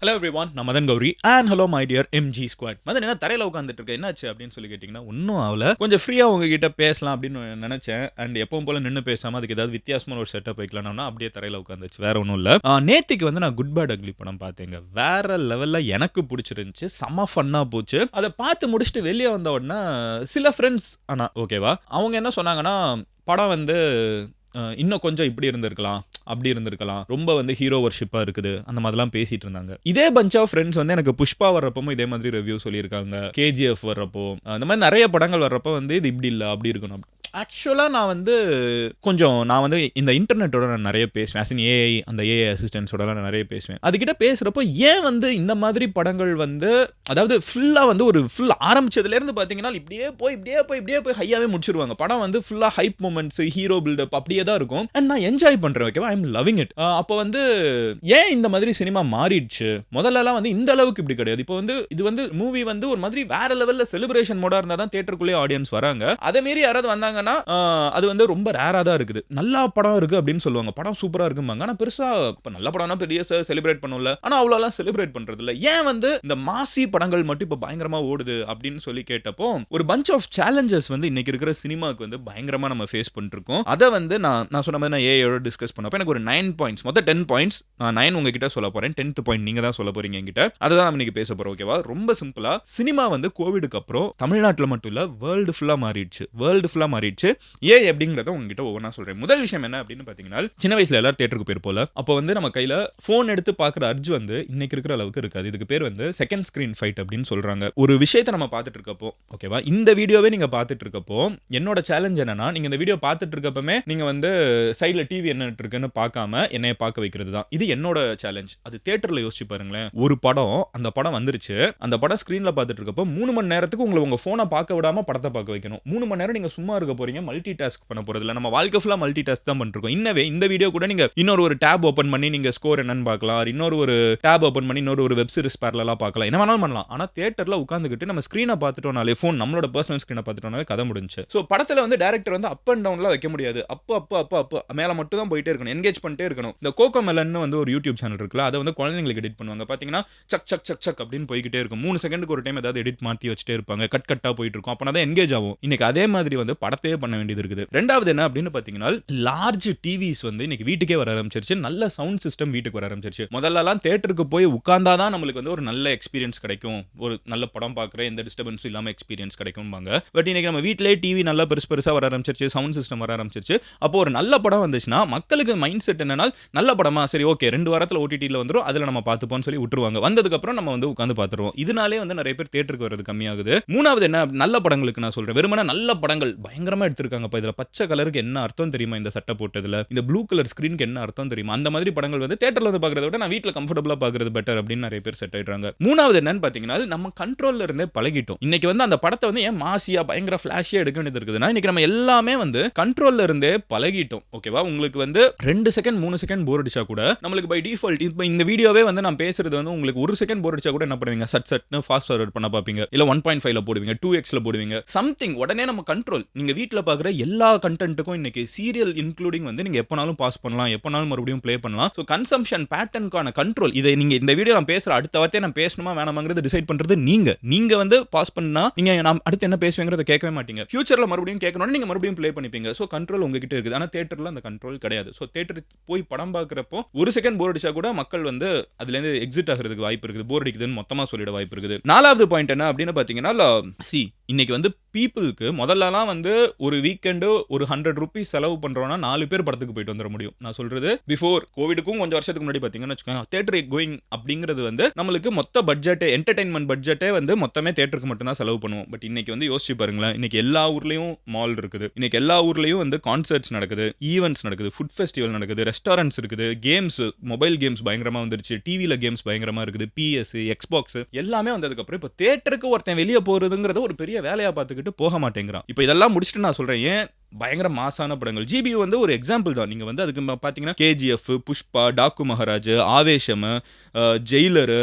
Hello everyone, நான் Madan Gowri and hello my dear MG squad. Madan என்ன தரையில் உட்காந்துட்டு இருக்க, என்னாச்சு அப்படின்னு சொல்லி கேட்டிங்கன்னா, ஒன்றும் ஆகல. கொஞ்சம் ஃப்ரீயாக உங்ககிட்ட பேசலாம் அப்படின்னு நினச்சேன். அண்ட் எப்பவும் போல நின்று பேசாமல் அதுக்கு ஏதாவது வித்தியாசமான ஒரு செட்டப் வைக்கலாம்னா அப்படியே தரையில் உட்காந்துச்சு, வேற ஒன்றும் இல்லை. நேத்திக்கு வந்து நான் குட் பேட் அக்லி படம் பார்த்தேங்க. வேற லெவலில் எனக்கு பிடிச்சிருந்துச்சு, செம்ம ஃபன்னாக போச்சு. அதை பார்த்து முடிச்சுட்டு வெளியே வந்த உடனே சில ஃப்ரெண்ட்ஸ் ஆனால் ஓகேவா அவங்க என்ன சொன்னாங்கன்னா, படம் வந்து இன்னும் கொஞ்சம் இப்படி இருந்திருக்கலாம், அப்படி இருந்திருக்கலாம், ரொம்ப வந்து ஹீரோ வர்ஷிப்பா இருக்குது, அந்த மாதிரிலாம் பேசிட்டு இருந்தாங்க. இதே பஞ்ச் ஆஃப் ஃப்ரெண்ட்ஸ் வந்து எனக்கு புஷ்பா வர்றப்போ இதே மாதிரி ரிவ்யூ சொல்லியிருக்காங்க. கேஜிஎஃப் வர்றப்போ, அந்த மாதிரி நிறைய படங்கள் வர்றப்போ வந்து இது இப்படி இல்லை அப்படி இருக்கணும். ஆக்சுவலாக நான் வந்து இந்த இன்டர்நெட்டோட நான் நிறைய பேசுவேன். ஆஸ் இன் ஏஐ, அந்த ஏஐ அசிஸ்டன்ஸோட நான் நிறைய பேசுவேன். அதுக்கிட்ட பேசுகிறப்போ ஏன் வந்து இந்த மாதிரி படங்கள் வந்து, அதாவது ஃபுல்லாக வந்து ஒரு ஃபுல் ஆரம்பிச்சதுலேருந்து பார்த்தீங்கன்னா இப்படியே போய் ஹையாகவே முடிச்சிருவாங்க. படம் வந்து ஃபுல்லாக ஹைப் மூமெண்ட்ஸ், ஹீரோ பில்டப் அப்படியே தான் இருக்கும். அண்ட் நான் என்ஜாய் பண்றேன். ஓகேவா, ஐ அம் லவ்விங் இட். அப்போ வந்து ஏன் இந்த மாதிரி சினிமா மாறிடுச்சு? முதல்லலாம் வந்து இந்த அளவுக்கு இப்படி கிடையாது. இப்போ வந்து இது வந்து மூவி வந்து ஒரு மாதிரி வேற லெவல்ல செலிப்ரேஷன் மோடா இருந்தா தான் தியேட்டருக்குள்ளே ஆடியன்ஸ் வராங்க. அதே மீறி யாராவது வந்தாங்கன்னா அது வந்து ரொம்ப ரேரா தான் இருக்குது. நல்ல படம் இருக்கு அப்படின்னு சொல்லுவாங்க, படம் சூப்பரா இருக்கும்பாங்க. ஆனா பெருசா இப்ப நல்ல படம்னா பெரிய செலிப்ரேட் பண்ணும்ல, ஆனா அவ்வளோலாம் செலிப்ரேட் பண்றது இல்ல. ஏன் வந்து இந்த மாசி படங்கள் மட்டும் இப்ப பயங்கரமா ஓடுது அப்படின்னு சொல்லி கேட்டப்போ, ஒரு பஞ்ச் ஆஃப் சேலஞ்சஸ் வந்து இன்னைக்கு இருக்கிற சினிமாக்கு வந்து பயங்கரமா நம்ம ஃபேஸ் பண்ணிட்டு இருக்கோம். அதை வந்து நான் சொன்ன மாதிரி நான் ஏஐயோட டிஸ்கஸ் பண்ணப்போ எனக்கு ஒரு 9 பாயிண்ட்ஸ், மொத்தம் 10 பாயிண்ட்ஸ், நான் 9 உங்ககிட்ட சொல்ல போறேன். 10th பாயிண்ட் நீங்க தான் சொல்ல போறீங்க என்கிட்ட. அதுதான் நம்ம இன்னைக்கு பேச போறோம். ஓகேவா, ரொம்ப சிம்பிளா, சினிமா வந்து கோவிடுக்கு அப்புறம் தமிழ்நாட்டில் மட்டும் இல்ல வேர்ல்டு ஃபுல்லா மாறிடுச்சு. ஏன் அப்படிங்கறத உங்ககிட்ட ஒவ்வொன்றா சொல்றேன். முதல் விஷயம் என்ன அப்படின்னு பாத்தீங்கன்னா, சின்ன வயசுல எல்லாரும் தியேட்டருக்கு போயிருப்போல, அப்போ வந்து நம்ம கையில போன் எடுத்து பாக்குற அர்ஜ் வந்து இன்னைக்கு இருக்கிற அளவுக்கு இருக்காது. இதுக்கு பேர் வந்து செகண்ட் ஸ்கிரீன் ஃபைட் அப்படின்னு சொல்றாங்க. ஒரு விஷயத்தை நம்ம பார்த்துட்டு இருக்கப்போ, ஓகேவா, இந்த வீடியோவே நீங்க பார்த்துட்டு இருக்கப்போ என்னோட சேலஞ்ச் என்னன்னா, நீங்க இந்த வீடியோ பார்த்துட்டு இருக்கப்பமே நீங்க வந்து சைடுல டிவி என்ன இருக்குன்னு பார்க்காம என்னைய பார்க்க வைக்கிறது தான். இது என்னோட சேலஞ்ச். அது தியேட்டர்ல யோசிச்சு பாருங்களேன். ஒரு படம், அந்த படம் வந்துருச்சு, அந்த படம் ஸ்கிரீன்ல பார்த்துட்டு இருக்கப்போ 3 மணி நேரத்துக்கு உங்களை உங்க போனை பார்க்க விடாம படத்தை பார்க்க வைக்கணும். 3 மணி நேரம் நீங்க சும்மா இருக்க போறீங்க, மல்டி டாஸ்க் பண்ண போறது இல்ல. நம்ம வாழ்க்கை ஃபுல்லா மல்டி டாஸ்க் தான் பண்ணிருக்கோம். இன்னவே இந்த வீடியோ கூட நீங்க இன்னொரு ஒரு டேப் ஓபன் பண்ணி நீங்க ஸ்கோர் என்னன்னு பார்க்கலாம், இன்னொரு ஒரு டேப் ஓபன் பண்ணி இன்னொரு ஒரு வெப் சீரிஸ் பேரலலா பார்க்கலாம், என்ன வேணாலும் பண்ணலாம். ஆனா தியேட்டர்ல உட்கார்ந்துகிட்டு நம்ம ஸ்கிரீனை பார்த்துட்டோம்னாலே, போன் நம்மளோட பர்சனல் ஸ்கிரீனை பார்த்துட்டோம்னாலே கதை முடிஞ்சு. சோ படத்துல வந்து டைரக்டர் வந்து அப் அண்ட் டவுன்ல வைக்க முடியாது. அப்ப மேல மட்டும் தான் போயிட்டே இருக்கணும், என்கேஜ் பண்ணிட்டே இருக்கணும். இந்த கோகோ மெலன் வந்து ஒரு யூடியூப் சேனல் இருக்குல்ல, அதை வந்து குழந்தைங்களுக்கு எடிட் பண்ணுவாங்க. பாத்தீங்கன்னா சக் சக் சக் சக் அப்படின்னு போய்கிட்டே இருக்கும். 3 செகண்டுக்கு ஒரு டைம் ஏதாவது எடிட் மாத்தி வச்சுட்டே இருப்பாங்க, கட்டா போயிட்டு இருக்கும். அப்பனா தான் என்கேஜ் ஆகும். இன்னைக்கு அதே மாதிரி வந்து படத்தையே பண்ண வேண்டியது இருக்குது. ரெண்டாவது என்ன அப்படின்னு பாத்தீங்கன்னா, லார்ஜ் டிவிஸ் வந்து இன்னைக்கு வீட்டுக்கே வர ஆரம்பிச்சிருச்சு. நல்ல சவுண்ட் சிஸ்டம் வீட்டுக்கு வர ஆரம்பிச்சிருச்சு. முதல்லலாம் தியேட்டருக்கு போய் உட்கார்ந்தாதான் நம்மளுக்கு வந்து ஒரு நல்ல எக்ஸ்பீரியன்ஸ் கிடைக்கும், ஒரு நல்ல படம் பார்க்குற எந்த டிஸ்டர்பன்ஸும் இல்லாம எக்ஸ்பீரியன்ஸ் கிடைக்கும்பாங்க. பட் இன்னைக்கு நம்ம வீட்டிலேயே டிவி நல்லா பெருசா வர ஆரம்பிச்சிருச்சு, சவுண்ட் சிஸ்டம் வர ஆரம்பிச்சிருச்சு. அப்போ ஒரு நல்ல படம் வந்துச்சுன்னா மக்களுக்கு மைண்ட் செட் என்னன்னா, நல்ல படமா, சரி ஓகே 2 வாரத்துல ஓடிடில வந்துரும், அதுல நம்ம பார்த்துப்போம்னு சொல்லி விட்டுருவாங்க. வந்ததுக்கு அப்புறம் நம்ம வந்து உட்கார்ந்து பார்த்துருவோம். இதனாலே வந்து நிறைய பேர் தியேட்டருக்கு வரது கம்மியாகுது. மூணாவது என்ன, நல்ல படங்களுக்கு நான் சொல்றேன். வெறுமனே நல்ல படங்கள் பயங்கரமா எடுத்திருக்காங்க. இதுல பச்சை கலருக்கு என்ன அர்த்தம் தெரியுமா? இந்த சட்டை போட்டதுல இந்த ப்ளூ கலர் ஸ்கிரீனுக்கு என்ன அர்த்தம் தெரியுமா? அந்த மாதிரி படங்கள் வந்து தியேட்டர்ல வந்து பார்க்கறத விட நான் வீட்ல கம்ஃபர்ட்டபிளா பார்க்கறது பெட்டர் அப்படின்னு நிறைய பேர் செட் ஆயிடுறாங்க. மூணாவது என்னன்னு பாத்தீங்கன்னா, நம்ம கண்ட்ரோல்ல இருந்தே பழகிட்டோம். இன்னைக்கு வந்து அந்த படத்தை வந்து ஏன் மாசியா பயங்கர ஃபிளாஷியா எடுக்க வேண்டியது இருக்குதுன்னா, இன்னைக்கு நம்ம எல்லாமே வந்து கண்ட்ரோல்ல இருந்தே பழகிட்டோம். ஓகேவா, உங்களுக்கு வந்து 2 செகண்ட் 3 செகண்ட் போர் அடிச்சா கூட நம்மளுக்கு பை டிஃபால்ட் இப்போ இந்த வீடியோவே வந்து நான் பேசுறது வந்து உங்களுக்கு 1 செகண்ட் போர் அடிச்சா கூட என்ன பண்ணுவீங்க, சட்னு ஃபாஸ்ட் ஃபார்வர்ட் பண்ண பாப்பீங்க, இல்ல 1.5ல போடுவீங்க, 2xல போடுவீங்க, சம்திங். உடனே நம்ம கண்ட்ரோல். நீங்க வீட்ல பாக்குற எல்லா கண்டென்ட்டுக்கும் இன்னைக்கு சீரியல் இன்க்ளூடிங் வந்து நீங்க எப்பனாலும் பாஸ் பண்ணலாம், எப்பனாலும் மறுபடியும் ப்ளே பண்ணலாம். சோ கன்சம்ப்ஷன் பேட்டர்னுக்கான கண்ட்ரோல். இதை நீங்க இந்த வீடியோ நான் பேசுற அடுத்த வார்த்தையை நான் பேசணுமா வேணாமாங்கிறது டிசைட் பண்றது நீங்க வந்து பாஸ் பண்ணா நீங்க நான் அடுத்து என்ன பேசுவேங்கிறத கேட்கவே மாட்டீங்க. ஃபியூச்சர்ல மறுபடியும் கேட்கணும்னா நீங்க மறுபடியும் ப்ளே பண்ணிப்பீங்க. சோ கண்ட்ரோல் உங்ககிட்ட இருக்குது. ஆனா தியேட்டர்ல அந்த கண்ட்ரோல் கிடையாது. சோ தியேட்டர் போய் படம் பார்க்கறப்போ 1 செகண்ட் போர் அடிச்சா கூட மக்கள் வந்து அதுல இருந்து எக்ஸிட் ஆகிறதுக்கு வாய்ப்பு இருக்குது. போர் அடிக்குதுன்னு மொத்தமா சொல்லிட வாய்ப்பு இருக்குது. நாலாவது பாயிண்ட் என்ன அப்படின்னு பாத்தீங்கன்னா, இன்னைக்கு வந்து பீப்புளுக்கு முதல்லலாம் வந்து ஒரு வீக்கெண்டு ஒரு 100 ரூபீஸ் செலவு பண்றோம்னா 4 பேர் படத்துக்கு போயிட்டு வந்துட முடியும். நான் சொல்றது பிஃபோர் கோவிடுக்கும் கொஞ்சம் வருஷத்துக்கு முன்னாடி பாத்தீங்கன்னா வச்சுக்கோங்க, தியேட்டர் கோயிங் அப்படிங்கிறது வந்து நம்மளுக்கு மொத்த பட்ஜெட்டே, என்டர்டைன்மெண்ட் பட்ஜெட்டே வந்து மொத்தமே தியேட்டருக்கு மட்டும் தான் செலவு பண்ணுவோம். பட் இன்னைக்கு வந்து யோசிச்சு பாருங்களேன், இன்னைக்கு எல்லா ஊர்லயும் மால் இருக்குது, இன்னைக்கு எல்லா ஊர்லயும் வந்து கான்சர்ட்ஸ் நடக்குது, ஈவென்ட்ஸ் நடக்குது, ஃபுட் ஃபெஸ்டிவல் நடக்குது, ரெஸ்டாரண்ட்ஸ் இருக்குது, கேம்ஸ், மொபைல் கேம்ஸ் பயங்கரமா வந்துருச்சு, டிவில கேம்ஸ் பயங்கரமா இருக்குது, பிஎஸ், எக்ஸ்பாக்ஸ் எல்லாமே வந்ததுக்கு அப்புறம் இப்போ தியேட்டருக்கு ஒருத்தன் வெளியே போறதுங்கிறது ஒரு பெரிய வேலையா பார்த்துக்கிட்டு போக மாட்டேங்கிறான். இப்போ இதெல்லாம் முடிச்சுட்டு நான் சொல்றேன், ஏன் பயங்கர மாசான படங்கள். ஜிபியு வந்து ஒரு எக்ஸாம்பிள் தான். நீங்க வந்து அதுக்கு பாத்தீங்கன்னா கேஜிஎஃப், புஷ்பா, டாக்கு மகாராஜ், ஆவேஷம், ஜெயிலர்,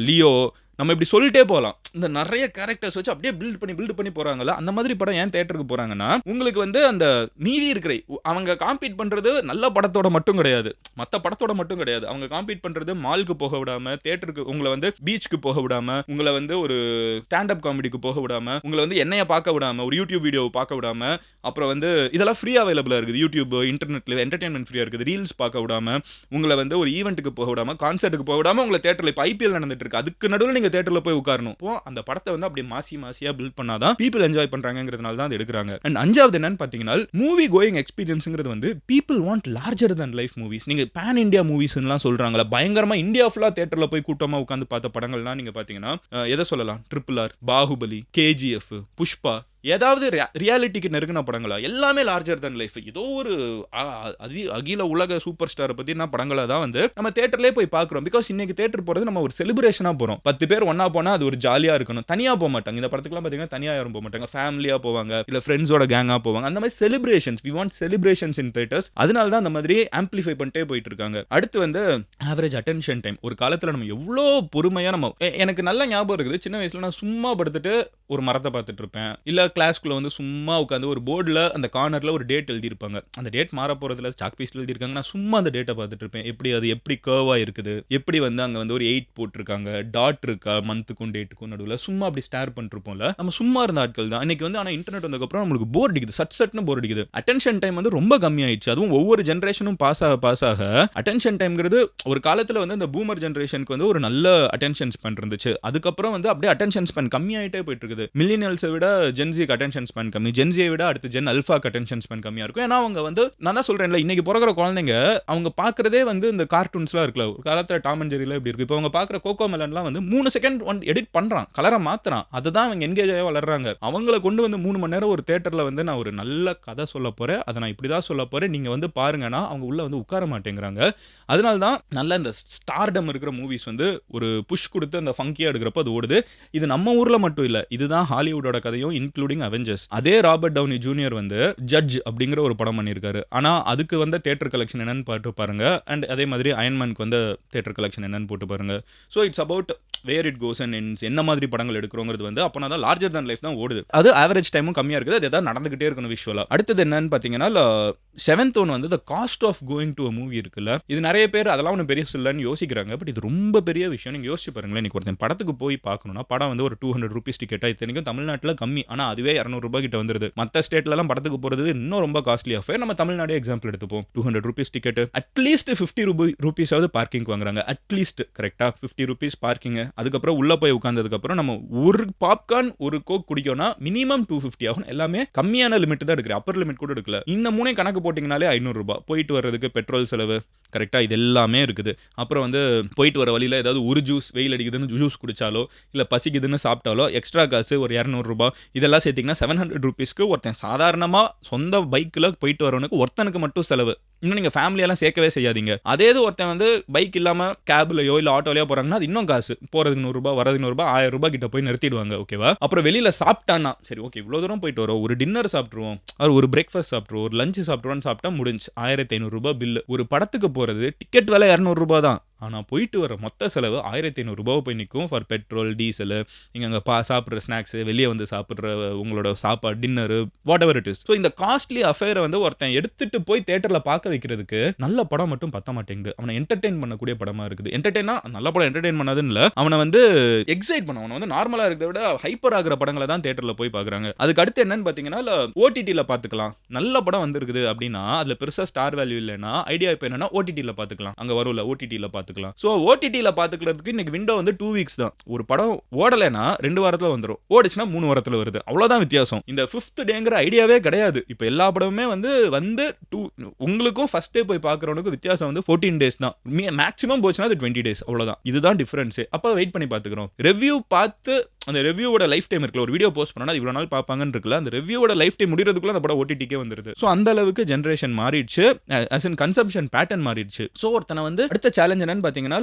லியோ, நம்ம இப்படி சொல்லிட்டே போகலாம். இந்த நிறைய கேரக்டர்ஸ் வச்சு அப்படியே பில்ட் பண்ணி போறாங்கல்ல, அந்த மாதிரி படம் ஏன் தியேட்டருக்கு போறாங்கன்னா, உங்களுக்கு வந்து அந்த மீதி இருக்கிற அவங்க காம்பீட் பண்றது நல்ல படத்தோட மட்டும் கிடையாது, மத்த படத்தோட மட்டும் கிடையாது. அவங்க காம்பீட் பண்றது மாலுக்கு போக விடாம, தியேட்டருக்கு உங்களை வந்து பீச்சுக்கு போக விடாம, உங்களை வந்து ஒரு ஸ்டாண்ட் அப் காமெடிக்கு போக விடாம, உங்களை வந்து என்னைய பார்க்க விடாம, ஒரு யூடியூப் வீடியோ பார்க்க விடாம, அப்புறம் வந்து இதெல்லாம் ஃப்ரீ அவைலபிளா இருக்குது. யூடியூப், இன்டர்நெட்ல என்டர்டெயின்மெண்ட் ஃப்ரீயா இருக்குது. ரீல்ஸ் பார்க்க விடாம, உங்களை வந்து ஒரு ஈவென்ட்டுக்கு போக விடாம, கான்சர்ட்டுக்கு போக விடாம, உங்களை தியேட்டர்ல இப்ப ஐபிஎல் நடந்துட்டு இருக்கு, அதுக்கு நடுவில் நீங்க தியேட்டர்ல போய் உட்காரணும். இப்போ அந்த படத்தை வந்து அப்படியே மாசியா பில்ட் பண்ணாதான் பீப்பிள் என்ஜாய் பண்றாங்கிறதுனால தான் அது எடுக்கிறாங்க. அண்ட் அஞ்சாவது என்னன்னு பாத்தீங்கன்னா, மூவி கோயிங் எக்ஸ்பீரியன்ஸ்ங்கிறது வந்து people want larger than life movies. நீங்க பேன் இந்தியா மூவிஸ்லாம் சொல்றாங்களா, பயங்கரமா இந்தியா ஃபுல்லா தியேட்டர்ல போய் கூட்டமா உட்கார்ந்து பார்த்த படங்கள்லாம் நீங்க பாத்தீங்கன்னா எதை சொல்லலாம், triple R, Baahubali, KGF, Pushpa, ஏதாவது ரியாலிட்டிக்கு நெருங்கின படங்களா, எல்லாமே லார்ஜர் than லைஃப். ஏதோ ஒரு அகில உலக சூப்பர் ஸ்டாரை பத்தின படங்களை தான் வந்து நம்ம தியேட்டர்லயே போய் பார்க்குறோம். பிகாஸ் இன்னைக்கு தியேட்டர் போறது நம்ம ஒரு செலிப்ரேஷனா போறோம். 10 பேர் ஒன்னா போனா அது ஒரு ஜாலியா இருக்கணும். தனியா போக மாட்டாங்க. இந்த படத்துக்குலாம் பாத்தீங்கன்னா தனியா யாரும் போக மாட்டாங்க. ஃபேமிலியா போவாங்க, இல்ல ஃப்ரெண்ட்ஸோட கேங்கா போவாங்க. அந்த மாதிரி celebrations, we want celebrations in theatres. அதனால தான் அந்த மாதிரி ஆம்பிளிஃபை பண்ணிட்டே போயிட்டு இருக்காங்க. அடுத்து வந்து ஆவரேஜ் அட்டென்ஷன் டைம். ஒரு காலத்துல நம்ம எவ்வளோ பொறுமையா எனக்கு நல்ல ஞாபகம் இருக்குது. சின்ன வயசுல நான் சும்மா படுத்துட்டு ஒரு மரத்தை பார்த்துட்டு இருப்பேன். இல்ல கிளாஸ்க்குள்ள வந்து சும்மா உட்காந்து ஒரு போர்டில் அந்த கார்னர்ல ஒரு டேட் எழுதியிருப்பாங்க. அந்த டேட் மாற போறதுல சாக் பீஸ்ல எழுதியிருக்காங்க. நான் சும்மா அந்த டேட்டை பார்த்துட்டு இருப்பேன். எப்படி கர்வா இருக்குது, எப்படி வந்து அங்க வந்து ஒரு 8 போட்டிருக்காங்க, டாட் இருக்கா மந்த்துக்கும் டேட்டுக்கும் நடுவில், சும்மா அப்படி ஸ்டார் பண்ணிருப்போம்ல. நம்ம சும்மா இருந்த ஆட்கள் தான். இன்னைக்கு வந்து ஆனா இன்டர்நெட் வந்ததுக்கப்புறம் நம்மளுக்கு போர் அடிக்குது, சட்னு போர் அடிக்குது. அட்டென்ஷன் டைம் வந்து ரொம்ப கம்மியாயிடுச்சு. அதுவும் ஒவ்வொரு ஜென்ரேஷனும் பாஸ் ஆக அட்டென்ஷன் டைம்ங்கிறது ஒரு காலத்துல வந்து இந்த பூமர் ஜென்ரேஷனுக்கு வந்து ஒரு நல்ல அட்டென்ஷன் ஸ்பேன் இருந்துச்சு. அதுக்கப்புறம் வந்து அப்படியே அட்டென்ஷன் ஸ்பேன் கம்மியாயிட்டே போயிட்டு இருக்குது. மில்லினியல்ஸை விட ஜென்சிக்கு அட்டென்ஷன் ஸ்பேன் கம்மி, ஜென்சியை விட அடுத்து ஜென் அல்ஃபாக்கு அட்டென்ஷன் ஸ்பேன் கம்மியா இருக்கும். ஏன்னா அவங்க வந்து நான் தான் சொல்றேன்ல, இன்னைக்கு பிறகுற குழந்தைங்க அவங்க பார்க்கறதே வந்து இந்த கார்ட்டூன்ஸ்லாம் இருக்குல்ல, ஒரு காலத்துல டாம் அண்ட் ஜெர்ரிலாம் இப்படி இருக்கு. இப்போ அவங்க பார்க்குற கோகோ மெலன்லாம் வந்து 3 செகண்ட் எடிட் பண்றான், கலரை மாத்துறான், அதுதான் அவங்க என்கேஜ் ஆகி வளர்றாங்க. அவங்கள கொண்டு வந்து 3 மணி நேரம் ஒரு தியேட்டர்ல வந்து நான் ஒரு நல்ல கதை சொல்ல போறேன், அதை நான் இப்படிதான் சொல்ல போறேன், நீங்க வந்து பாருங்கன்னா அவங்க உள்ள வந்து உட்கார மாட்டேங்கிறாங்க. அதனால தான் நல்ல இந்த ஸ்டார்டம் இருக்கிற மூவிஸ் வந்து ஒரு புஷ் கொடுத்து அந்த ஃபங்கியா எடுக்கிறப்ப அது ஓடுது. இது நம்ம ஊர்ல மட்டும் இல்ல, இதுதான் ஹாலிவுட்டோட கதையும், இன்க்ளூடிங் அவெஞ்சர்ஸ். அதே ராபர்ட் டவுனி ஜூனியர் வந்து ஜட்ஜ் அப்படிங்கிற ஒரு படம் பண்ணியிருக்காரு. ஆனா அதுக்கு வந்து தியேட்டர் கலெக்ஷன் என்னன்னு பார்த்து பாருங்க. அண்ட் அதே மாதிரி அயன்மேனுக்கு வந்து தியேட்டர் கலெக்ஷன் என்னன்னு போட்டு பாருங்க. So it's about where it goes and ends, என்ன மாதிரி படங்கள் எடுக்கிறோங்கிறது வந்து அப்போனா தான் லார்ஜர் than லைஃப் தான் ஓடுது. அது ஆவரேஜ் டைமும் கம்மியா இருக்குது. அது ஏதாவது நடந்துகிட்டே இருக்கணும் விஷுவலா. அடுத்தது என்னன்னு பார்த்தீங்கன்னா, 7th ஒன் வந்து the cost of going to a movie இருக்குல்ல, இது நிறைய பேர் அதெல்லாம் ஒன்றும் பெரிய இல்லைன்னு யோசிக்கிறாங்க. பட் இது ரொம்ப பெரிய விஷயம். நீங்க யோசிச்சு பாருங்களேன், இன்னைக்கு ஒருத்தன் படத்துக்கு போய் பார்க்கணும்னா படம் வந்து ஒரு 200 ரூபீஸ் டிக்கெட்டா, இத்தனைக்கும் தமிழ்நாட்டில் கம்மி, ஆனால் அதுவே 200 ரூபாய் கிட்ட வந்துருது. மற்ற ஸ்டேட்லலாம் படத்துக்கு போகிறது இன்னும் ரொம்ப காஸ்ட்லி அஃபேர். நம்ம தமிழ்நாடே எக்ஸாம்பிள் எடுத்துப்போம். 200 ரூபீஸ் டிக்கெட், அட்லீஸ்ட் 50 ரூபீஸாவது பார்க்கிங் வாங்குறாங்க. அட்லீஸ்ட் கரெக்டா 50 ரூபீஸ் பார்க்கிங். அதுக்கப்புறம் உள்ள போய் உட்கார்ந்ததுக்கப்புறம் நம்ம ஒரு பாப்கார்ன் ஒரு கோக் குடிக்கணும்னா மினிமம் 250 ஆகும். எல்லாமே கம்மியான லிமிட் தான் எடுக்கிறேன், அப்பர் லிமிட் கூட எடுக்கல. இந்த 3 கணக்கு போட்டிங்கனாலே 500 ரூபாய். போயிட்டு வர்றதுக்கு பெட்ரோல் செலவு கரெக்டா, இது எல்லாமே இருக்குது. அப்புறம் வந்து போயிட்டு வர வழியில் ஏதாவது ஒரு ஜூஸ், வெயில் அடிக்குதுன்னு ஜூஸ் குடிச்சாலோ இல்லை பசிக்குதுன்னு சாப்பிட்டாலோ எக்ஸ்ட்ரா காசு ஒரு 200 ரூபாய். இதெல்லாம் சேர்த்திங்கன்னா 700 ரூபீஸ்க்கு ஒருத்தன் சாதாரணமாக சொந்த பைக்கில் போயிட்டு வரவனுக்கு ஒருத்தனுக்கு மட்டும் செலவு. இன்னும் நீங்கள் ஃபேமிலியெல்லாம் சேர்க்கவே செய்யாதீங்க. அதே இது ஒருத்தன் வந்து பைக் இல்லாமல் கேப்லையோ இல்லை ஆட்டோலையோ போகிறாங்கன்னா அது இன்னும் காசு. போகிறதுக்கு 100 ரூபாய், வரதுக்கு 100 ரூபாய், 1000 ரூபாய் கிட்ட போய் நிறுத்திடுவாங்க. ஓகேவா? அப்புறம் வெளியில் சாப்பிட்டான்னா சரி ஓகே, இவ்வளோ தூரம் போயிட்டு வரோம், ஒரு டின்னர் சாப்பிட்ருவோம், ஒரு பிரேக்ஃபாஸ்ட் சாப்பிட்ருவோம், ஒரு லஞ்ச் சாப்பிட்ருவோம்னு சாப்பிட்டா முடிஞ்சு 1500 ரூபாய் பில்லு. ஒரு படத்துக்கு போகிறது டிக்கெட் விலை 200 ரூபாய் தான். ஆனால் போயிட்டு வர மொத்த செலவு 1500 ரூபாய் போய் நிற்கும். ஃபார் பெட்ரோல், டீசலு, நீங்கள் அங்கே சாப்பிட்ற ஸ்நாக்ஸு, வெளியே வந்து சாப்பிட்ற உங்களோட சாப்பாடு, dinner, what ever it is. So இந்த காஸ்ட்லி அஃபேரை வந்து ஒருத்தன் எடுத்துட்டு போய் தேட்டரில் பார்க்க வைக்கிறதுக்கு நல்ல படம் மட்டும் பத்த மாட்டேங்குது. அவனை என்டர்டெயின் பண்ணக்கூடிய படமா இருக்குது. என்டர்டெயினா நல்ல படம் என்டர்டெயின் பண்ணாதுன்னு இல்லை, அவனை வந்து எக்ஸைட் பண்ண, அவனை வந்து நார்மலாக இருக்கிறத விட ஹைப்பர் ஆகிற படங்களை தான் தேட்டரில் போய் பார்க்குறாங்க. அதுக்கு அடுத்து என்னன்னு பார்த்தீங்கன்னா, ஓடிடியில் பார்த்துக்கலாம். நல்ல படம் வந்திருக்குது அப்படின்னா அதில் பெருசாக ஸ்டார் வேல்யூ இல்லைன்னா ஐடியா இப்போ என்னன்னா ஓடிடியில் பார்த்துக்கலாம். அங்கே வரும்ல ஓடிடியில் பார்த்துக்கலாம். சோ ஓடிடில பாத்துக்கிறதுக்கு இன்னைக்கு விண்டோ வந்து 2 வீக்ஸ் தான். ஒரு படம் ஓடலைனா 2 வாரத்துல வந்துரும், ஓடிச்சுனா 3 வாரத்துல வருது. அவ்வளவுதான் வித்தியாசம். இந்த 5th டேங்கிற ஐடியாவே கிடையாது. இப்போ எல்லா படமுமே வந்து உங்களுக்கும் ஃபர்ஸ்ட் டே போய் பார்க்கறவனுக்கு வித்தியாசம் வந்து 14 டேஸ் தான். மேக்ஸிமம் போச்சுனா அது 20 டேஸ். அவ்வளவுதான். இதுதான் டிஃபரன்ஸ். அப்ப வெயிட் பண்ணி பாத்துக்கிறோம். ரிவ்யூ பார்த்து அந்த ரிவ்யூவோட லைஃப் டைம் இருக்குல்ல, ஒரு வீடியோ போஸ்ட் பண்ணா இவ்வளவு நாள் பார்ப்பாங்கன்னு இருக்குல்ல, அந்த ரிவ்யூவோட லைஃப் டைம் முடிகிறதுக்குள்ள அந்த படம் ஓடிடிக்கே வந்துருது. ஸோ அந்த அளவுக்கு ஜென்ரேஷன் மாறிடுச்சு, as in கன்சம்ஷன் பேட்டர்ன் மாறிடுச்சு. ஸோ ஒருத்தனை வந்து அடுத்த சேலஞ்ச் என்னன்னு பார்த்தீங்கன்னா,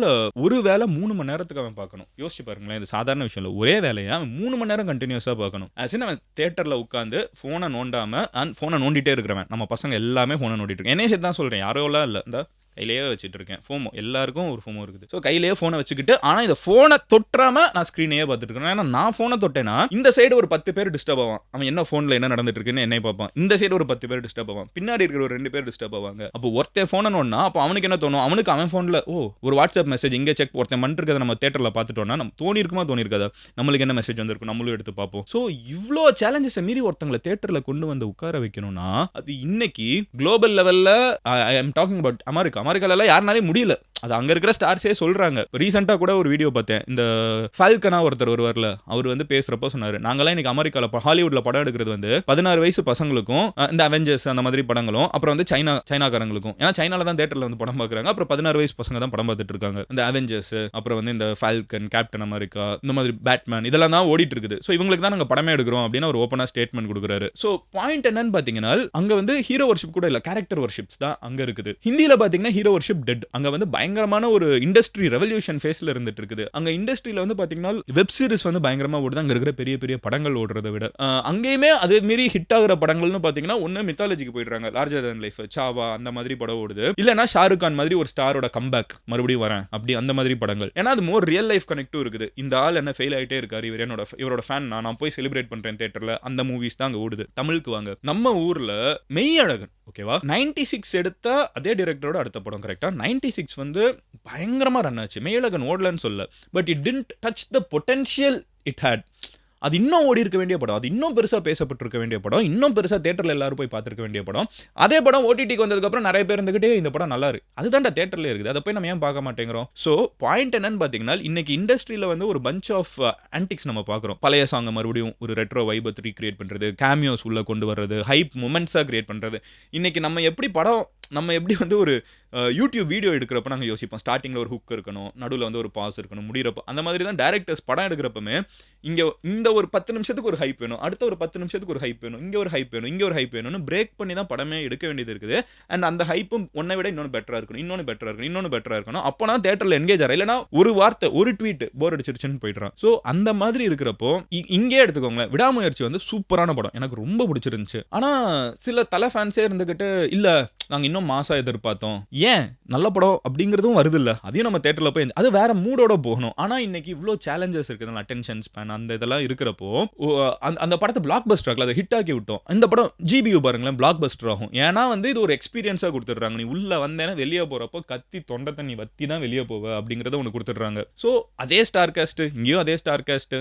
ஒரு வேலை 3 மணி நேரத்துக்கு அவன் பார்க்கணும். யோசிச்சு பாருங்களேன், இது சாதாரண விஷயம் இல்லை. ஒரே வேலையை அவன் 3 மணி நேரம் கண்டினியூஸாக பார்க்கணும். as in அவன் தேட்டரில் உட்காந்து ஃபோனை நோண்டாம ஃபோனை நோண்டிட்டே இருக்கிறவன். நம்ம பசங்க எல்லாமே ஃபோனை நோண்டிட்டு இருக்கு. என்னையே தான் சொல்கிறேன், யாரோலாம் இல்லை. இந்த கையிலேயே வச்சுட்டு இருக்கேன். ஃபோமோ எல்லாருக்கும் ஒரு ஃபோமோ இருக்குது. ஸோ கையிலேயே ஃபோனை வச்சுக்கிட்டு, ஆனால் இந்த ஃபோனை தொற்றாம நான் ஸ்க்ரீனையே பார்த்துட்டு இருக்கேன். ஏன்னா நான் ஃபோனை தொட்டேன்னா இந்த சைடு ஒரு 10 பேர் டிஸ்டர்ப் ஆவான். அவன் என்ன ஃபோனில் என்ன நடந்துட்டு இருக்குன்னு என்னை பார்ப்பான். இந்த சைடு ஒரு 10 பேர் டிஸ்டர்ப் ஆவான். பின்னாடி இருக்கிற ஒரு 2 பேர் டிஸ்டர்ப் ஆவாங்க. அப்போ ஒருத்தன் ஃபோனை நோண்டா அப்போ அவனுக்கு என்ன தோணும், அவனுக்கு அவன் ஃபோனில் ஒரு வாட்ஸ்அப் மெசேஜ் இங்கே செக் ஒருத்தன் பண்ணிருக்கிறத நம்ம தேட்டரில் பார்த்துட்டோம்னா நம்ம தோணி இருக்குமா தோணி இருக்காதா, நம்மளுக்கு என்ன மெசேஜ் வந்திருக்கும் நம்மளும் எடுத்து பார்ப்போம். ஸோ இவ்வளோ சேலஞ்சஸை மீறி ஒருத்தங்களை தேட்டரில் கொண்டு வந்து உட்கார வைக்கணும்னா அது இன்னைக்கு குளோபல் லெவலில் ஐ எம் டாக்கிங் அபவுட் அமெரிக்கால யாருனாலே முடியல. அது அங்க இருக்கிற ஸ்டார்ஸே சொல்றாங்க. ரீசெண்டா கூட ஒரு வீடியோ பார்த்தேன். இந்த ஃபால்கனா ஒருத்தர் வருவார்ல, அவர் வந்து பேசுறப்போ சொன்னாரு, நாங்களாம் இன்னைக்கு அமெரிக்கால ஹாலிவுட்ல படம் எடுக்கிறது வந்து 16 வயசு பசங்களுக்கும் இந்த அவெஞ்சர்ஸ் அந்த மாதிரி படங்களும், அப்புறம் வந்து சைனாக்காரங்களுக்கும். ஏன்னா சைனால தான் தியேட்டர்ல வந்து படம் பார்க்குறாங்க. அப்புறம் 16 வயசு பசங்க தான் படம் பார்த்துட்டு இருக்காங்க. இந்த அவெஞ்சர்ஸ், அப்புறம் வந்து இந்த ஃபால்கன், கேப்டன் அமெரிக்கா, இந்த மாதிரி பேட்மேன் இதெல்லாம் தான் ஓடிட்டு இருக்குது. ஸோ இவங்களுக்கு தான் நாங்கள் படமே எடுக்கிறோம் அப்படின்னு ஒரு ஓப்பனா ஸ்டேட்மெண்ட் கொடுக்குறாரு. ஸோ பாயிண்ட் என்னன்னு பாத்தீங்கன்னா, அங்க வந்து ஹீரோ வர்ஷிப் கூட இல்ல, கேரக்டர் வர்ஷிப்ஸ் தான் அங்க இருக்குது. ஹிந்தியில பாத்தீங்கன்னா ஹீரோ வர்ஷிப் டெட். அங்க வந்து பயங்கரமான ஒரு இண்டஸ்ட்ரி ரெவல்யூஷன் ஃபேஸ்ல இருந்துட்டு இருக்குது. அங்க இண்டஸ்ட்ரியில வந்து பாத்தீங்கன்னா வெப் சீரிஸ் வந்து பயங்கரமா ஓடுது. அங்க இருக்கிற பெரிய பெரிய படங்கள் ஓடுறதை விட அங்கேயுமே அதே மீறி ஹிட் ஆகிற படங்கள்னு பாத்தீங்கன்னா ஒன்னு மித்தாலஜிக்கு போயிடுறாங்க. லார்ஜர் தன் லைஃப், சாவா அந்த மாதிரி படம் ஓடுது. இல்லனா ஷாருக் கான் மாதிரி ஒரு ஸ்டாரோட கம்பேக் மறுபடியும் வரேன் அப்படி அந்த மாதிரி படங்கள். ஏன்னா அது மோர் ரியல் லைஃப் கனெக்டும் இருக்குது. இந்த ஆள் என்ன ஃபெயில் ஆயிட்டே இருக்காரு, இவரோட ஃபேன் நான் போய் செலிப்ரேட் பண்றேன் தியேட்டர்ல, அந்த மூவிஸ் தான் அங்க ஓடுது. தமிழுக்கு வாங்க, நம்ம ஊர்ல மெய்யழகன் ஓகேவா 96 எடுத்த அதே டைரக்டரோட அடுத்த படம் கரெக்டா 96 வந்து பயங்கரமா ரன் ஆச்சு. மெய்யழகன் ஓடலன்னு சொல்ல, but it didn't touch the potential it had. அது இன்னும் ஓடி இருக்க வேண்டிய படம், அது இன்னும் பெருசா பேசப்பட்டிருக்க வேண்டிய படம், இன்னும் பெருசா தியேட்டர்ல எல்லாரும் போய் பார்த்திருக்க வேண்டிய படம். அதே படம் ஓடிடிக்கு வந்ததுக்கு அப்புறம் நிறைய பேர் இருந்துகிட்டே இந்த படம் நல்லா இருக்கு, அதுதான்டா தியேட்டர்ல இருக்குது, அதை போய் நம்ம ஏன் பார்க்க மாட்டேங்கிறோம். ஸோ பாயிண்ட் என்னன்னு பாத்தீங்கன்னா, இன்னைக்கு இண்டஸ்ட்ரியில வந்து ஒரு பஞ்ச் ஆஃப் ஆன்டிக்ஸ் நம்ம பார்க்குறோம். பழைய சாங் மறுபடியும் ஒரு ரெட்ரோ வைபை ரீக்ரியேட் பண்றது, கேமியோஸ் உள்ள கொண்டு வர்றது, ஹைப் மொமெண்ட்ஸா கிரியேட் பண்றது. இன்னைக்கு நம்ம எப்படி வந்து ஒரு யூடியூப் வீடியோ எடுக்கிறப்ப நாங்கள் யோசிப்போம், ஸ்டார்டிங்கில் ஒரு ஹுக் இருக்கணும், நடுவில் வந்து ஒரு பாஸ் இருக்கணும், முடிகிறப்போ அந்த மாதிரி தான் டேரக்டர்ஸ் படம் எடுக்கிறப்பமே இங்கே இந்த ஒரு 10 நிமிஷத்துக்கு ஒரு ஹைப் வேணும், அடுத்த ஒரு 10 நிமிஷத்துக்கு ஒரு ஹைப் வேணும், இங்கே ஒரு ஹைப் வேணும், இங்கே ஒரு ஹைப் வேணும்னு பிரேக் பண்ணி தான் படமே எடுக்க வேண்டியது இருக்குது. அண்ட் அந்த ஹைப்பும் ஒன்றை விட இன்னொன்று பெட்டராக இருக்கணும், இன்னொன்று பெட்டராக இருக்கணும். அப்போ தான் தேட்டரில் என்கேஜ் ஆகிற, இல்லைனா ஒரு வார்த்தை ஒரு ட்வீட் போர் அடிச்சிருச்சுன்னு போயிடுறான். ஸோ அந்த மாதிரி இருக்கிறப்போ இங்கே எடுத்துக்கோங்களேன், விடாமுயற்சி வந்து சூப்பரான படம், எனக்கு ரொம்ப பிடிச்சிருந்துச்சு. ஆனால் சில தலை ஃபேன்ஸே இருந்துக்கிட்டு இல்லை நாங்கள் இன்னும் மாசா எதிர்பார்த்தோம், ஏன் நல்ல படம் அப்படிங்கிறதும் வருது இல்லை, அதையும் நம்ம தேட்டரில் போய் அது வேற மூடோட போகணும். ஆனால் இன்னைக்கு இவ்வளோ சேலஞ்சஸ் இருக்குது, அட்டென்ஷன் ஸ்பேன் அந்த இதெல்லாம் இருக்கிறப்போ அந்த படத்தை பிளாக் பஸ்டர் ஆகல, அதை ஹிட் ஆக்கி விட்டோம். இந்த படம் ஜிபியூ பாருங்களேன் பிளாக் பஸ்டர் ஆகும். ஏன்னா வந்து இது ஒரு எக்ஸ்பீரியன்ஸாக கொடுத்துட்றாங்க, நீ உள்ள வந்தேன்னா வெளியே போகிறப்போ கத்தி தொண்டை தண்ணி வத்தி தான் வெளியே போவ அப்படிங்கிறத ஒன்று கொடுத்துட்றாங்க. ஸோ அதே ஸ்டார் காஸ்ட் இங்கேயும் அதே ஸ்டார் காஸ்ட்.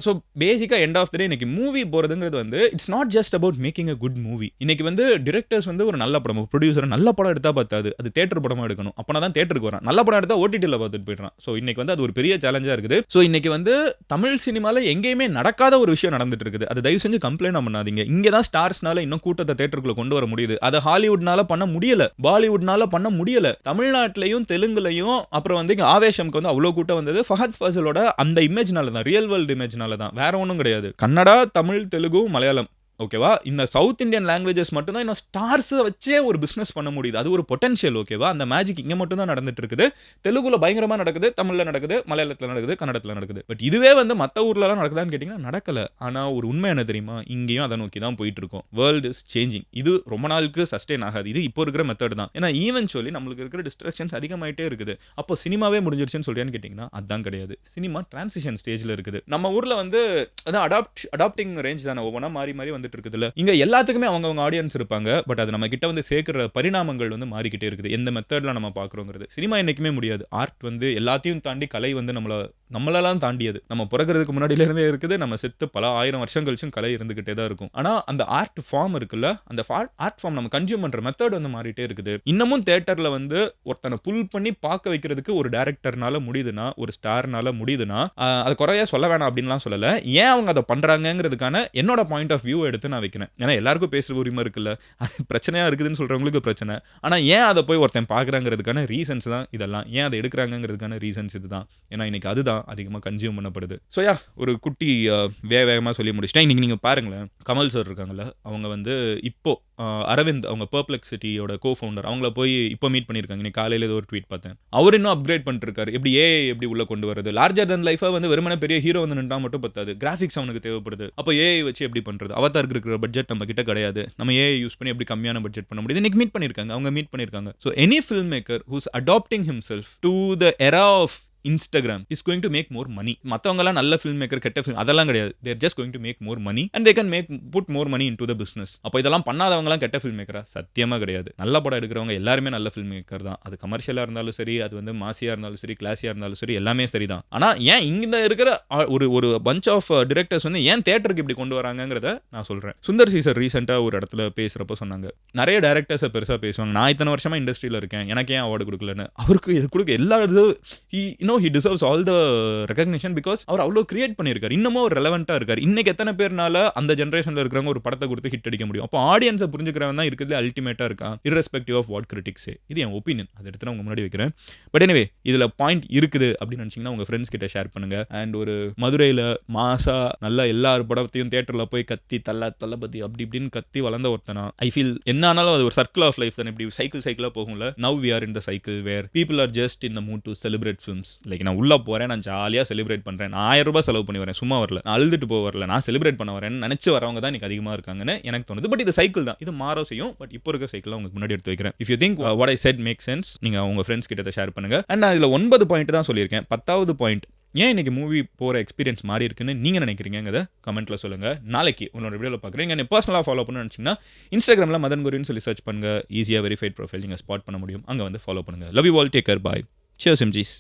ஸோ பேசிக்காக எண்ட் ஆஃப் த டே இன்னைக்கு மூவி போகிறதுங்கிறது வந்து it's not just about making a good movie. இன்னைக்கு வந்து டிரெக்டர்ஸ் வந்து ஒரு நல்ல படம், ப்ரொடியூசர் நல்ல படம் எடுத்தா பார்த்தாது, அது தேட்டர் படமா எடுக்கணும், அப்பனா தான் தேட்டருக்கு வரான். நல்ல படம் எடுத்தா ஓடிடியில் பார்த்துட்டு போயிடுறான். ஸோ இன்னைக்கு வந்து அது ஒரு பெரிய சேலஞ்சா இருக்குது. ஸோ இன்னைக்கு வந்து தமிழ் சினிமாவில் எங்கேயுமே நடக்காத ஒரு விஷயம் நடந்துட்டு இருக்குது. அது தயவு செஞ்சு கம்ப்ளைண்ட் பண்ணாதீங்க. இங்கே தான் ஸ்டார்ஸ்னால இன்னும் கூட்டத்தை தேட்டருக்குள்ள கொண்டு வர முடியுது, அதை ஹாலிவுட்னால பண்ண முடியல, பாலிவுட்னால பண்ண முடியல. தமிழ்நாட்டிலையும் தெலுங்குலையும் அப்புறம் வந்து இங்கே ஆவேஷம்க்கு வந்து அவ்வளோ கூட்டம் வந்தது ஃபஹத் ஃபாசிலோட அந்த இமேஜ்னால தான், ரியல் வேர்ல்டு இமேஜ்னால தான், வேற ஒன்றும் கிடையாது. கன்னடா, தமிழ், தெலுங்கு, மலையாளம் ஓகேவா, இந்த சவுத் இந்தியன் லாங்குவேஜஸ் மட்டும் தான் இன்னும் ஸ்டார்ஸை வச்சே ஒரு பிஸ்னஸ் பண்ண முடியுது. அது ஒரு பொட்டன்ஷியல் ஓகேவா. அந்த மேஜிக் இங்கே மட்டும் தான் நடந்துட்டு இருக்குது. தெலுங்குல பயங்கரமாக நடக்குது, தமிழில் நடக்குது, மலையாளத்தில் நடக்குது, கன்னடத்தில் நடக்குது. பட் இதுவே வந்து மற்ற ஊர்லலாம் நடக்குதான்னு கேட்டிங்கன்னா நடக்கலை. ஆனால் ஒரு உண்மை என்ன தெரியுமா, இங்கேயும் அதை நோக்கி தான் போயிட்டு இருக்கோம். World is changing. இது ரொம்ப நாளுக்கு சஸ்டெயின் ஆகாது, இது இப்போ இருக்கிற மெத்தட் தான். ஏன்னா ஈவென்ச்சுவலி நம்மளுக்கு இருக்கிற டிஸ்ட்ராக்ஷன்ஸ் அதிகமாயிட்டே இருக்குது. அப்போ சினிமாவே முடிஞ்சிருச்சுன்னு சொல்றியான்னு கேட்டிங்கன்னா அதுதான் கிடையாது. சினிமா டிரான்சிஷன் ஸ்டேஜில் இருக்குது. நம்ம ஊரில் வந்து அதான் அடாப்டிங் ரேஞ்ச் தானே, ஒவ்வொன்றா மாறி மாறி வந்துட்டு இருக்குதுல்ல. இங்க எல்லாத்துக்குமே அவங்க ஆடியன்ஸ் இருப்பாங்க. பட் அது நம்ம கிட்ட வந்து சேர்க்கிற பரிணாமங்கள் வந்து மாறிக்கிட்டே இருக்குது. எந்த மெத்தட்ல நம்ம பார்க்குறோங்கிறது சினிமா என்னைக்குமே முடியாது. ஆர்ட் வந்து எல்லாத்தையும் தாண்டி, கலை வந்து நம்மளெல்லாம் தாண்டியது. நம்ம பிறக்கிறதுக்கு முன்னாடியில இருந்தே இருக்குது, நம்ம செத்து பல 1000 வருஷம் கழிச்சும் கலை இருந்துகிட்டே தான் இருக்கும். ஆனா அந்த ஆர்ட் ஃபார்ம் இருக்குல்ல, அந்த ஆர்ட் ஃபார்ம் நம்ம கன்சியூம் பண்ற மெத்தட் வந்து மாறிட்டே இருக்குது. இன்னமும் தியேட்டர்ல வந்து ஒருத்தனை புல் பண்ணி பார்க்க வைக்கிறதுக்கு ஒரு டைரக்டர்னால முடியுதுன்னா, ஒரு ஸ்டார்னால முடியுதுன்னா, அது குறைய சொல்ல வேணாம் அப்படின்லாம் சொல்லல. ஏன் அவங்க அதை பண்றாங்கிறதுக்கான என்னோட பாயிண்ட் ஆஃப் வியூ எடுத்து நான் வைக்கிறேன். ஏன்னா எல்லாருக்கும் பேசுற உரிமை இருக்குல்ல, அது பிரச்சனையா இருக்குதுன்னு சொல்றவங்களுக்கு பிரச்சனை. ஆனா ஏன் அதை போய் ஒருத்தன் பார்க்கறாங்கிறதுக்கான ரீசன்ஸ் தான் இதெல்லாம், ஏன் அதை எடுக்கிறாங்கிறதுக்கான ரீசன்ஸ் இதுதான். ஏன்னா இன்னைக்கு அதுதான் தான் அதிகமாக கன்சியூம் பண்ணப்படுது. ஸோ ஒரு குட்டி வேகமாக சொல்லி முடிச்சிட்டேன். இன்னைக்கு நீங்கள் பாருங்களேன், கமல் சார் இருக்காங்கல்ல, அவங்க வந்து இப்போ அரவிந்த் அவங்க பெர்ப்ளெக்சிட்டியோட கோ-ஃபவுண்டர் அவங்கள போய் இப்போ மீட் பண்ணியிருக்காங்க. இன்னைக்கு காலையில் ஏதோ ஒரு ட்வீட் பார்த்தேன். அவர் இன்னும் அப்கிரேட் பண்ணிட்டு இருக்காரு. எப்படி ஏஐ எப்படி உள்ள கொண்டு வரது, லார்ஜர் தன் லைஃபா வந்து வெறுமனே பெரிய ஹீரோ வந்து நின்றா மட்டும் பத்தாது, கிராஃபிக்ஸ் அவனுக்கு தேவைப்படுது. அப்போ ஏஐ வச்சு எப்படி பண்றது, அவதாருக்கு இருக்கிற பட்ஜெட் நம்ம கிட்ட கிடையாது, நம்ம ஏஐ யூஸ் பண்ணி எப்படி கம்மியான பட்ஜெட் பண்ண முடியுது. இன்னைக்கு மீட் பண்ணியிருக்காங்க, அவங்க மீட் பண்ணியிருக்காங்க. So any film maker who's adapting himself to the era of Instagram is going to make more money. மற்றவங்கலாம் நல்ல ஃபில்ம் மேக்கர் கெட்ட ஃபில்ம் அதெல்லாம் கிடையாது. They're just going to make more money and they can put more money into the business. அப்போ இதெல்லாம் பண்ணாதவங்கலாம் கெட்ட film மேக்கரா? சத்தியமாக கிடையாது. நல்ல படம் எடுக்கிறவங்க எல்லாருமே நல்ல ஃபில்ம் மேக்கர் தான். அது கமர்ஷியலாக இருந்தாலும் சரி, அது வந்து மாசியாக இருந்தாலும் சரி, கிளாஸியாக இருந்தாலும் சரி, எல்லாமே சரி தான். ஆனால் ஏன் இங்கே இருக்கிற ஒரு பஞ்ச் ஆஃப் டிரெக்டர்ஸ் வந்து ஏன் தேட்டருக்கு இப்படி கொண்டு வராங்கிறத நான் சொல்கிறேன். சுந்தர் சி சார் ரீசெண்டாக ஒரு இடத்துல பேசுகிறப்ப சொன்னாங்க, நிறைய டேரக்டர்ஸை பெருசாக பேசுவாங்க, நான் இத்தனை வருஷமாக இண்டஸ்ட்ரியில் இருக்கேன், எனக்கு ஏன் அவார்டு கொடுக்கலன்னு. அவருக்கு கொடுக்க எல்லா he deserves all the recognition because அவர் அவ்வளோ கிரியேட் பண்ணியிருக்காரு. இன்னமும் அவர் ரெலவெண்ட்டாக இருக்கார். இன்னைக்கு எத்தனை பேர்னால அந்த ஜென்ரேஷனில் இருக்கிறவங்க ஒரு படத்தை கொடுத்து ஹிட் அடிக்க முடியும்? அப்போ ஆடியன்ஸை புரிஞ்சுக்கிறவன் தான் இருக்கிறதுல அல்டிமேட்டாக இருக்கான், irrespective ஆஃப் வாட் கிரிட்டிக்ஸே. இது என் ஒப்பீனியன், அதை எடுத்து நான் உங்க முன்னாடி வைக்கிறேன். பட் எனிவே, இதில் பாயிண்ட் இருக்குது அப்படின்னு நினச்சிங்கன்னா உங்கள் ஃப்ரெண்ட்ஸ் கிட்ட ஷேர் பண்ணுங்க. அண்ட் ஒரு மதுரையில் மாசா நல்லா எல்லார் படத்தையும் தேட்டரில் போய் கத்தி தளபதி அப்படி இப்படின்னு கத்தி வளர்ந்த ஒருத்தனா ஐ ஃபீல் என்ன ஆனாலும் அது ஒரு சர்க்கிள் ஆஃப் லைஃப் தானே. இப்படி சைக்கிளாக போகும்ல. Now we are in the cycle where people are just in the mood to celebrate films. Like நான் உள்ள போகிறேன், நான் ஜாலியாக செலிப்ரேட் பண்ணுறேன், நான் 1000 ரூபாய் செலவு பண்ணி வரேன், சும்மா வரல, நான் அழுதுட்டு போக வரல, நான் செலிப்ரேட் பண்ண வரேன்னு நினச்சி வரவங்க தான் எனக்கு அதிகமாக இருக்காங்கன்னு எனக்கு தோணுது. பட் இது சைக்கிள் தான், இது மாற செய்யும். பட் இப்போ இருக்க சைக்கிள் உங்களுக்கு முன்னாடி எடுத்து வைக்கிறேன். If you think what I said make sense, நீங்கள் உங்கள் ஃப்ரெண்ட்ஸ் கிட்ட ஷேர் பண்ணுங்க. அண்ட் நான் இதில் 9 பாயிண்ட் தான் சொல்லியிருக்கேன். 10வது பாயிண்ட், ஏன் இன்னைக்கு மூவி போகிற எக்ஸ்பீரியன்ஸ் மாறி இருக்குன்னு நீங்கள் நினைக்கிறீங்கிறத கமெண்ட்ல சொல்லுங்கள். நாளைக்கு உங்களோட வீடியோவில் பார்க்குறேன். நீங்கள் பர்சனலாக ஃபாலோ பண்ணணும்னு நினச்சிங்கன்னா இன்ஸ்டாகிராமில் மதன் குருன்னு சொல்லி சர்ச் பண்ணுங்கள். ஈஸியாக வெரிஃபைட் ப்ரொஃபைல் நீங்கள் ஸ்பாட் பண்ண முடியும். அங்கே வந்து ஃபாலோ பண்ணுங்கள். Love you all, take care, bye. Cheers எம்ஜிஸ்.